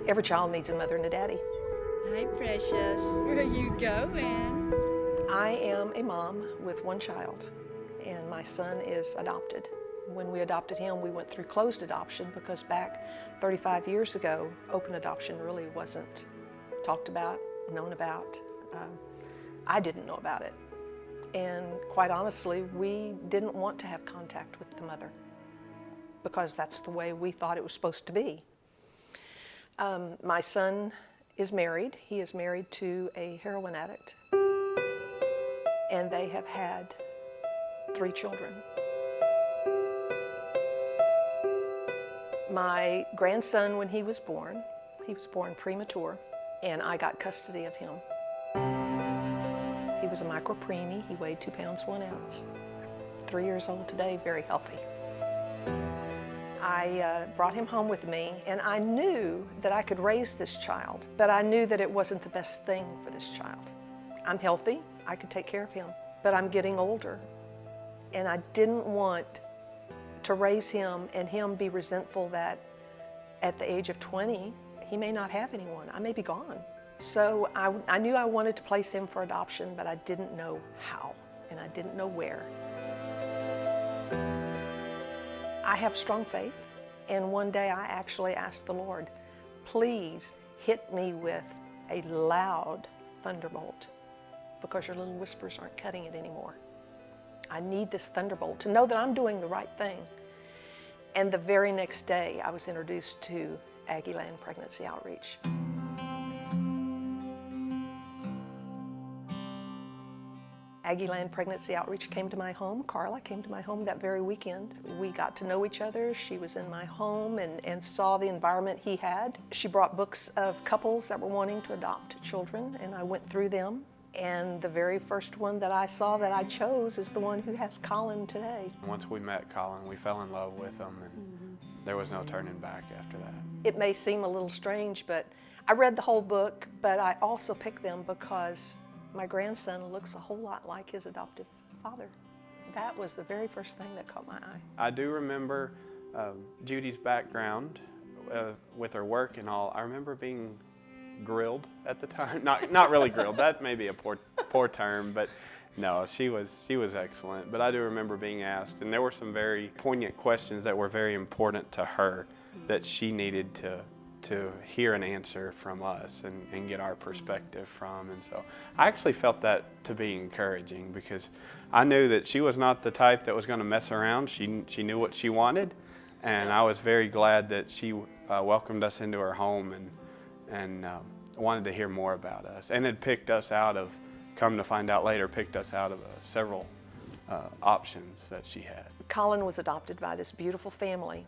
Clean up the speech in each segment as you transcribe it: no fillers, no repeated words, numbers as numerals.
Every child needs a mother and a daddy. Hi, precious. Where are you going? I am a mom with one child, and my son is adopted. When we adopted him, we went through closed adoption because back 35 years ago, open adoption really wasn't talked about, known about. I didn't know about it. And quite honestly, we didn't want to have contact with the mother because that's the way we thought it was supposed to be. My son is married. He is married to a heroin addict, and they have had 3 children. My grandson, when he was born premature, and I got custody of him. He was a micropreemie. He weighed 2 pounds 1 ounce. 3 years old today, very healthy. I brought him home with me, and I knew that I could raise this child, but I knew that it wasn't the best thing for this child. I'm healthy, I could take care of him, but I'm getting older, and I didn't want to raise him and him be resentful that at the age of 20, he may not have anyone. I may be gone. So I knew I wanted to place him for adoption, but I didn't know how, and I didn't know where. I have strong faith, and one day I actually asked the Lord, please hit me with a loud thunderbolt because your little whispers aren't cutting it anymore. I need this thunderbolt to know that I'm doing the right thing. And the very next day, I was introduced to Aggieland Pregnancy Outreach. Aggieland Pregnancy Outreach came to my home. Carla came to my home that very weekend. We got to know each other. She was in my home and saw the environment he had. She brought books of couples that were wanting to adopt children, and I went through them. And the very first one that I saw that I chose is the one who has Colin today. Once we met Colin, we fell in love with him, and there was no turning back after that. It may seem a little strange, but I read the whole book, but I also picked them because my grandson looks a whole lot like his adoptive father. That was the very first thing that caught my eye. I do remember Judy's background with her work and all. I remember being grilled at the time. Not really grilled. That may be a poor term, but no, she was excellent. But I do remember being asked, and there were some very poignant questions that were very important to her that she needed to hear an answer from us and get our perspective from. And so I actually felt that to be encouraging because I knew that she was not the type that was going to mess around. She knew what she wanted, and I was very glad that she welcomed us into her home and wanted to hear more about us, and had picked us out of, come to find out later, picked us out of several options that she had. Colin was adopted by this beautiful family,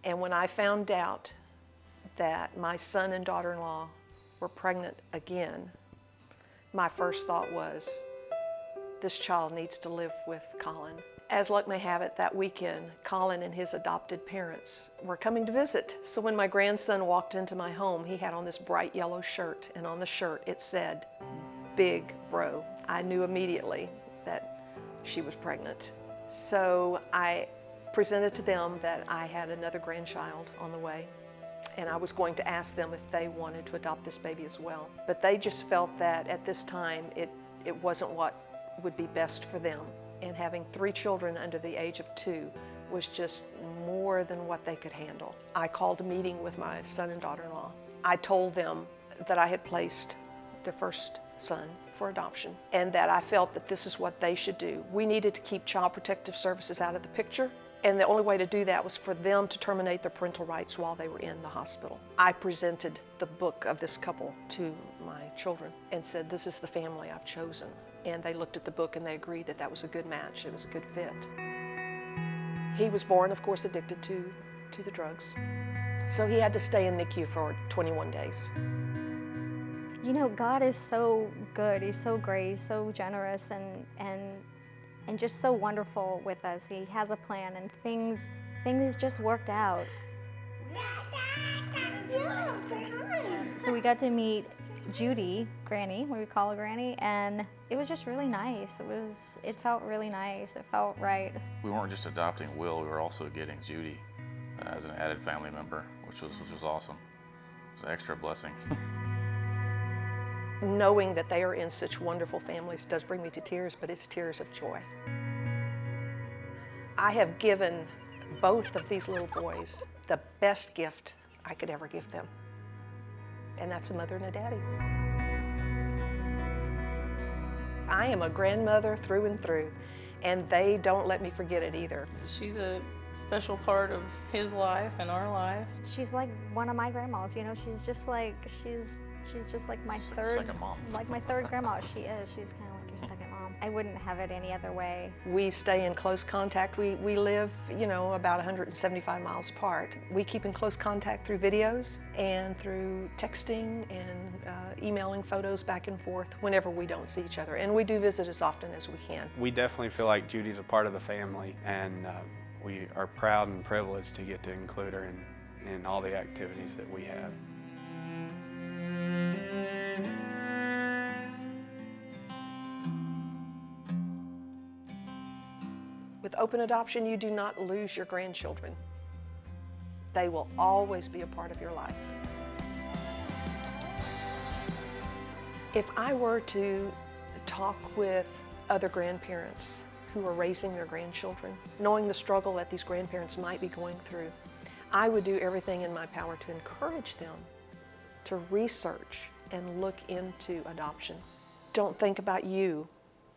and when I found out that my son and daughter-in-law were pregnant again, my first thought was, this child needs to live with Colin. As luck may have it, that weekend, Colin and his adopted parents were coming to visit. So when my grandson walked into my home, he had on this bright yellow shirt, and on the shirt it said, Big Bro. I knew immediately that she was pregnant. So I presented to them that I had another grandchild on the way, and I was going to ask them if they wanted to adopt this baby as well. But they just felt that at this time it wasn't what would be best for them. And having 3 children under the age of 2 was just more than what they could handle. I called a meeting with my son and daughter-in-law. I told them that I had placed their first son for adoption and that I felt that this is what they should do. We needed to keep Child Protective Services out of the picture, and the only way to do that was for them to terminate their parental rights while they were in the hospital. I presented the book of this couple to my children and said, this is the family I've chosen. And they looked at the book and they agreed that that was a good match, it was a good fit. He was born, of course, addicted to the drugs. So he had to stay in NICU for 21 days. You know, God is so good, He's so great, He's so generous and just so wonderful with us. He has a plan and things just worked out. So we got to meet Judy, Granny, we would call her Granny, and it was just really nice. It felt really nice. It felt right. We weren't just adopting Will, we were also getting Judy as an added family member, which was awesome. It's an extra blessing. Knowing that they are in such wonderful families does bring me to tears, but it's tears of joy. I have given both of these little boys the best gift I could ever give them, and that's a mother and a daddy. I am a grandmother through and through, and they don't let me forget it either. She's a special part of his life and our life. She's like one of my grandmas, you know, she's just like my third, second mom. like my third grandma. She is, she's kind of like your second mom. I wouldn't have it any other way. We stay in close contact. We live, you know, about 175 miles apart. We keep in close contact through videos and through texting and emailing photos back and forth whenever we don't see each other. And we do visit as often as we can. We definitely feel like Judy's a part of the family, and we are proud and privileged to get to include her in all the activities that we have. With open adoption, you do not lose your grandchildren. They will always be a part of your life. If I were to talk with other grandparents who are raising their grandchildren, knowing the struggle that these grandparents might be going through, I would do everything in my power to encourage them to research and look into adoption. Don't think about you.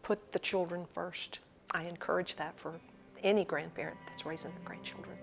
Put the children first. I encourage that for any grandparent that's raising their grandchildren.